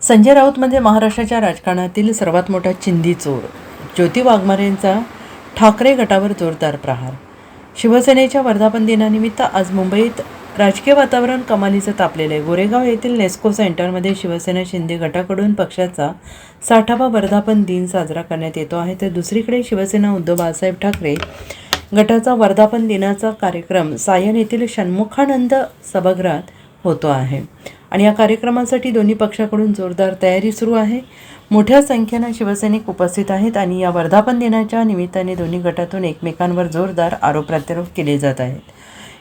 संजय राऊत म्हणजे महाराष्ट्राच्या राजकारणातील सर्वात मोठा चिंदी चोर. ज्योती वाघमारेंचा ठाकरे गटावर जोरदार प्रहार. शिवसेनेच्या वर्धापन दिनानिमित्त आज मुंबईत राजकीय वातावरण कमालीचं तापलेलं आहे. गोरेगाव येथील नेस्को सेंटरमध्ये शिवसेना शिंदे गटाकडून पक्षाचा 60वा वर्धापन दिन साजरा करण्यात येतो आहे. तर दुसरीकडे शिवसेना उद्धव बाळासाहेब ठाकरे गटाचा वर्धापन दिनाचा कार्यक्रम सायन येथील षण्मुखानंद सभागृहात होतो आहे आणि या कार्यक्रमासाठी दोन्ही पक्षाकडून जोरदार तयारी सुरू आहे. मोठ्या संख्येने शिवसैनिक उपस्थित आहेत आणि या वर्धापन दिनाच्या निमित्ताने दोन्ही गटातून एकमेकांवर जोरदार आरोप प्रत्यारोप केले जात आहेत.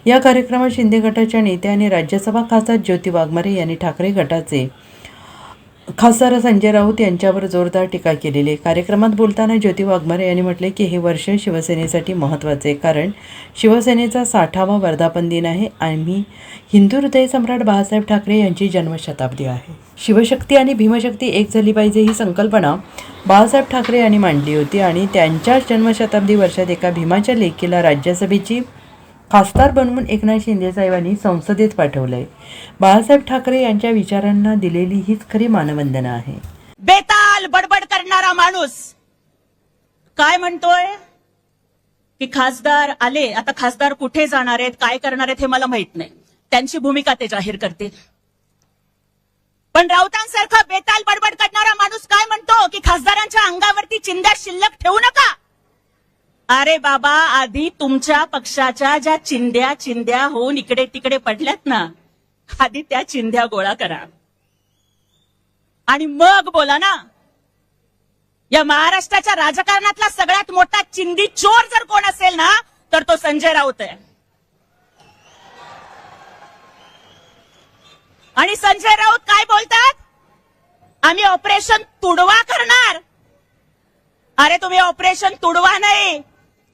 या कार्यक्रमात शिंदे गटाच्या नेत्या आणि राज्यसभा खासदार ज्योती वाघमारे यांनी ठाकरे गटाचे खासदार संजय राऊत यांच्यावर जोरदार टीका केलेली आहे. कार्यक्रमात बोलताना ज्योती वाघमारे यांनी म्हटले की हे वर्ष शिवसेनेसाठी महत्त्वाचे आहे, कारण शिवसेनेचा 60वा वर्धापन दिन आहे. आम्ही हिंदू हृदय सम्राट बाळासाहेब ठाकरे यांची जन्मशताब्दी आहे. शिवशक्ती आणि भीमशक्ती एक झाली पाहिजे ही संकल्पना बाळासाहेब ठाकरे यांनी मांडली होती आणि त्यांच्या जन्मशताब्दी वर्षात एका भीमाच्या लेकीला राज्यसभेची खासदार बनवून एकनाथ शिंदेसाहेबांनी संसदेत पाठवलंय. बाळासाहेब ठाकरे यांच्या विचारांना दिलेली हीच खरी मानवंदना आहे. बेताल बडबड करणारा माणूस काय म्हणतोय की खासदार आले, आता खासदार कुठे जाणार आहेत, काय करणार आहेत हे मला माहित नाही, त्यांची भूमिका ते जाहीर करतील. पण राऊतांसारखा बेताल बडबड करणारा माणूस काय म्हणतो की खासदारांच्या अंगावरती चिंध्या शिल्लक ठेवू नका. अरे बाबा, आधी तुमच्या पक्षाच्या ज्या चिंध्या होऊन इकडे तिकडे पडल्यात ना, आधी त्या चिंध्या गोळा करा आणि मग बोला ना. या महाराष्ट्राच्या राजकारणातला सगळ्यात मोठा चिंदी चोर जर कोण असेल ना, तर तो संजय राऊत आहे. आणि संजय राऊत काय बोलतात, आम्ही ऑपरेशन तुडवा करणार. अरे तुम्ही ऑपरेशन तुडवा नाही,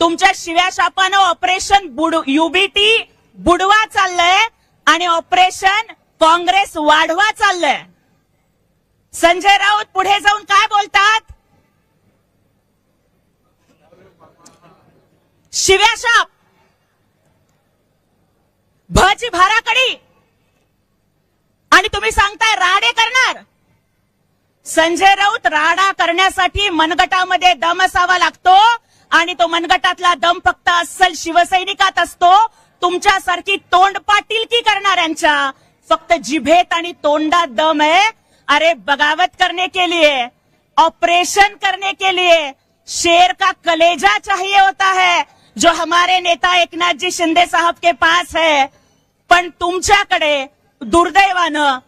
तुमच्या शिव्या शापानं ऑपरेशन युबीटी बुडवा चाललंय आणि ऑपरेशन काँग्रेस वाढवा चाललंय. संजय राऊत पुढे जाऊन काय बोलतात, शिव्या शाप, भजी भाराकडी, आणि तुम्ही सांगताय राडे करणार. संजय राऊत राडा करण्यासाठी मनगटामध्ये दम असावा लागतो आणि तो मनगटातला दम फक्त अस्सल शिवसैनिकात असतो. तुमच्यासारखी तोंडपाटीलकी करणाऱ्यांच्या फक्त जिभेत आणि तोंडात दम है. अरे बगावत करने के लिए, ऑपरेशन करने के लिए शेर का कलेजा चाहिए होता है, जो हमारे नेता एकनाथ जी शिंदे साहब के पास है. पण तुमच्याकडे दुर्दैवानं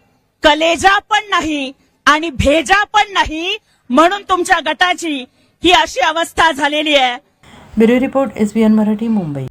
कलेजा पण नाही आणि भेजा पण नाही, म्हणून तुमच्या गटाची ही अशी अवस्था झालेली आहे. Bureau report SBN Marathi, Mumbai.